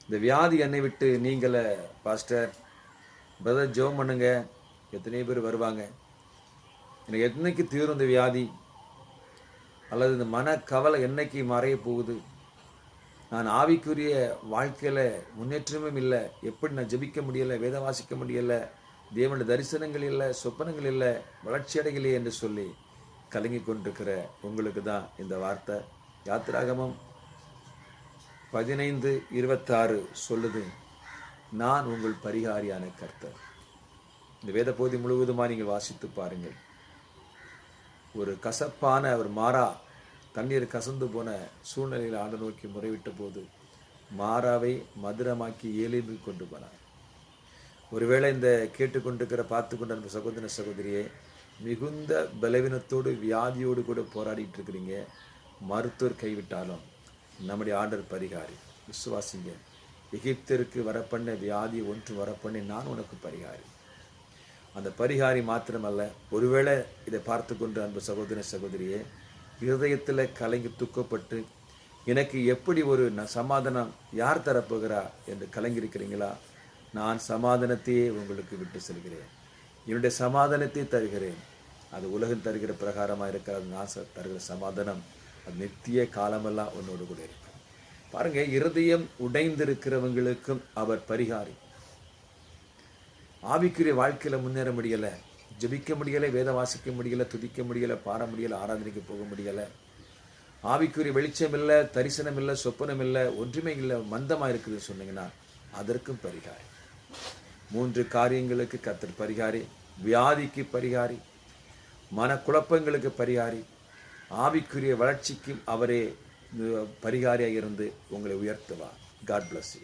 இந்த வியாதி என்னை விட்டு நீங்கள பாஸ்டர் பிரதர் ஜெபம் பண்ணுங்க. எத்தனை பேர் வருவாங்க. எனக்கு என்னைக்கு தீரும் இந்த வியாதி, அல்லது இந்த மனக்கவலை என்னைக்கு மறைய போகுது, நான் ஆவிக்குரிய வாழ்க்கையில் முன்னேற்றமும் இல்லை, எப்படி நான் ஜெபிக்க முடியலை, வேதம் வாசிக்க முடியலை, தேவனுடைய தரிசனங்கள் இல்லை, சொப்பனங்கள் இல்லை, வளர்ச்சி அடைகலையே என்று சொல்லி கலங்கி கொண்டிருக்கிற உங்களுக்கு தான் இந்த வார்த்தை. யாத்திராகமம் 15:26 சொல்லுது, நான் உங்கள் பரிகாரியான கர்த்தர். இந்த வேத பகுதி முழுவதுமாக நீங்கள் வாசித்து பாருங்கள். ஒரு கசப்பான ஒரு மாறா தண்ணீர் கசந்து போன சூழ்நிலையில் ஆண்டு நோக்கி முறைவிட்ட போது மாறாவை மதுரமாக்கி ஏலிந்து கொண்டு போனார். ஒருவேளை இந்த கேட்டுக்கொண்டிருக்கிற பார்த்து கொண்ட சகோதர சகோதரியே, மிகுந்த பலவீனத்தோடு வியாதியோடு கூட போராடிட்டு இருக்கிறீங்க. மருத்துவர் கைவிட்டாலும் நம்முடைய ஆண்டர் பரிகாரி. விசுவாசிங்க. எகிப்திற்கு வரப்பண்ண வியாதி ஒன்று வரப்பண்ணி நான் உனக்கு பரிகாரி. அந்த பரிகாரி மாத்திரமல்ல, ஒருவேளை இதை பார்த்து கொண்டு அன்பு சகோதர சகோதரியே, இருதயத்தில் கலங்கி துக்கப்பட்டு எனக்கு எப்படி ஒரு சமாதானம் யார் தரப்போகிறா என்று கலங்கியிருக்கிறீங்களா? நான் சமாதானத்தையே உங்களுக்கு விட்டு செல்கிறேன். என்னுடைய சமாதானத்தை தருகிறேன். அது உலகம் தருகிற பிரகாரமாக இருக்கிறது. நான் தருகிற சமாதானம் அது நித்திய காலமெல்லாம் உன்னோடு கூட இருக்கும். பாருங்க, இருதயம் உடைந்திருக்கிறவங்களுக்கும் அவர் பரிகாரி. ஆவிக்குரிய வாழ்க்கையில் முன்னேற முடியலை, ஜெபிக்க முடியலை, வேத வாசிக்க முடியலை, துதிக்க முடியலை, பாட முடியலை, ஆராதனைக்கு போக முடியலை, ஆவிக்குரிய வெளிச்சம் இல்லை, தரிசனம் இல்லை, சொப்பனம் இல்லை, ஒன்றுமே இல்லை, மந்தமாக இருக்குதுன்னு சொன்னீங்கன்னா அதற்கும் பரிகாரி. 3 காரியங்களுக்கு கர்த்தர் பரிகாரி. வியாதிக்கு பரிகாரி, மனக்குழப்பங்களுக்கு பரிகாரி, ஆவிக்குரிய வளர்ச்சிக்கும் அவரே பரிகாரியாக இருந்து உங்களை உயர்த்துவார். God bless you.